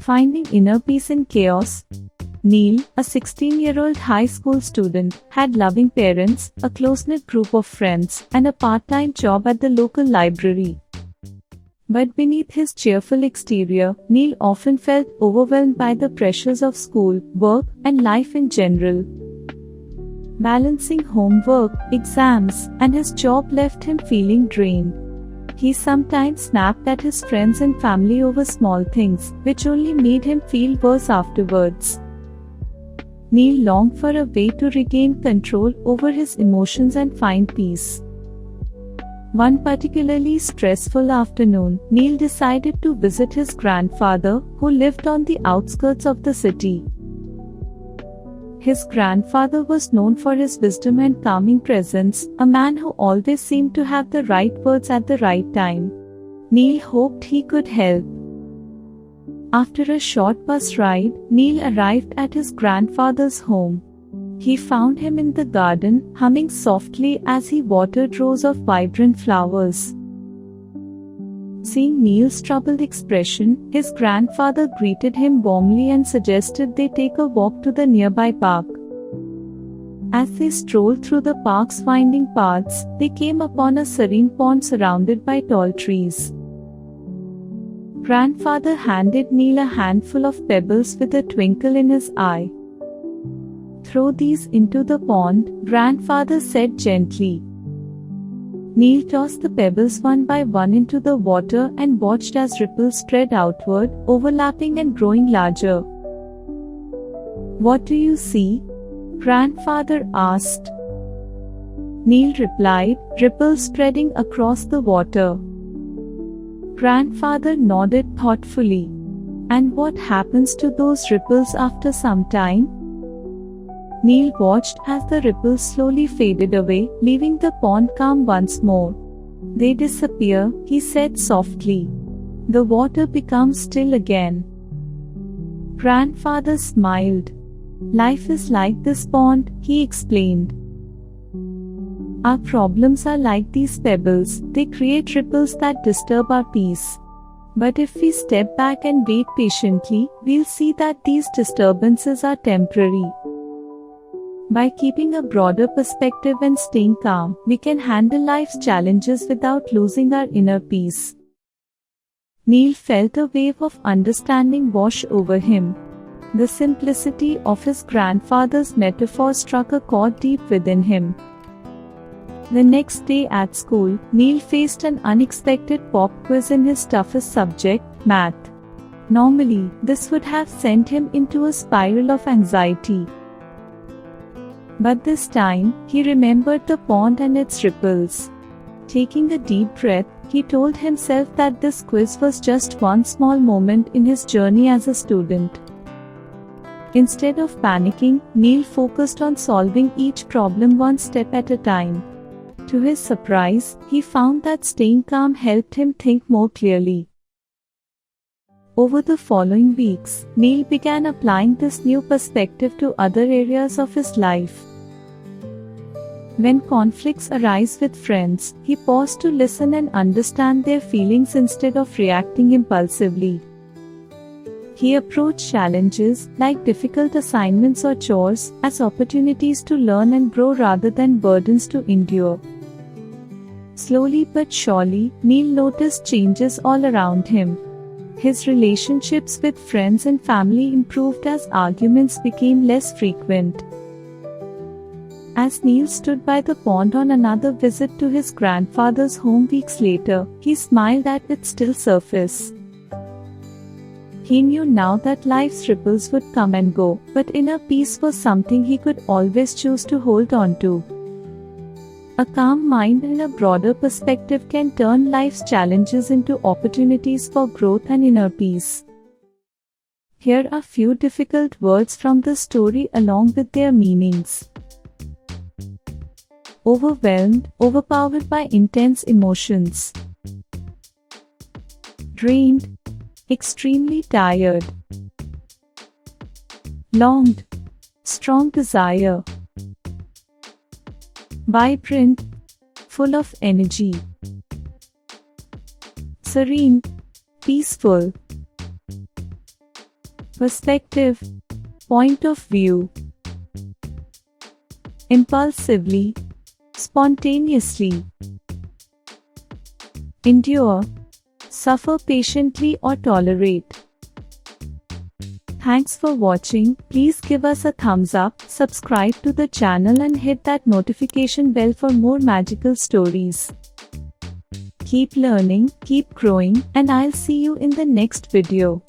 Finding inner peace in chaos. Neil, a 16-year-old high school student, had loving parents, a close-knit group of friends, and a part-time job at the local library. But beneath his cheerful exterior, Neil often felt overwhelmed by the pressures of school, work, and life in general. Balancing homework, exams, and his job left him feeling drained. He sometimes snapped at his friends and family over small things, which only made him feel worse afterwards. Neil longed for a way to regain control over his emotions and find peace. One particularly stressful afternoon, Neil decided to visit his grandfather, who lived on the outskirts of the city. His grandfather was known for his wisdom and calming presence, a man who always seemed to have the right words at the right time. Neil hoped he could help. After a short bus ride, Neil arrived at his grandfather's home. He found him in the garden, humming softly as he watered rows of vibrant flowers. Seeing Neil's troubled expression, his grandfather greeted him warmly and suggested they take a walk to the nearby park. As they strolled through the park's winding paths, they came upon a serene pond surrounded by tall trees. Grandfather handed Neil a handful of pebbles with a twinkle in his eye. "Throw these into the pond," grandfather said gently. Neil tossed the pebbles one by one into the water and watched as ripples spread outward, overlapping and growing larger. "What do you see?" grandfather asked. Neil replied, "Ripples spreading across the water." Grandfather nodded thoughtfully. "And what happens to those ripples after some time?" Neil watched as the ripples slowly faded away, leaving the pond calm once more. "They disappear," he said softly. "The water becomes still again." Grandfather smiled. "Life is like this pond," he explained. "Our problems are like these pebbles, they create ripples that disturb our peace. But if we step back and wait patiently, we'll see that these disturbances are temporary. By keeping a broader perspective and staying calm, we can handle life's challenges without losing our inner peace." Neil felt a wave of understanding wash over him. The simplicity of his grandfather's metaphor struck a chord deep within him. The next day at school, Neil faced an unexpected pop quiz in his toughest subject, math. Normally, this would have sent him into a spiral of anxiety. But this time, he remembered the pond and its ripples. Taking a deep breath, he told himself that this quiz was just one small moment in his journey as a student. Instead of panicking, Neil focused on solving each problem one step at a time. To his surprise, he found that staying calm helped him think more clearly. Over the following weeks, Neil began applying this new perspective to other areas of his life. When conflicts arise with friends, he paused to listen and understand their feelings instead of reacting impulsively. He approached challenges, like difficult assignments or chores, as opportunities to learn and grow rather than burdens to endure. Slowly but surely, Neil noticed changes all around him. His relationships with friends and family improved as arguments became less frequent. As Neil stood by the pond on another visit to his grandfather's home weeks later, he smiled at its still surface. He knew now that life's ripples would come and go, but inner peace was something he could always choose to hold on to. A calm mind and a broader perspective can turn life's challenges into opportunities for growth and inner peace. Here are few difficult words from the story along with their meanings. Overwhelmed, overpowered by intense emotions. Drained, extremely tired. Longed, strong desire. Vibrant, full of energy. Serene, peaceful. perspective, point of view, impulsively, spontaneously, endure, suffer patiently or tolerate. Thanks for watching. Please give us a thumbs up, subscribe to the channel and hit that notification bell for more magical stories. Keep learning, keep growing, and I'll see you in the next video.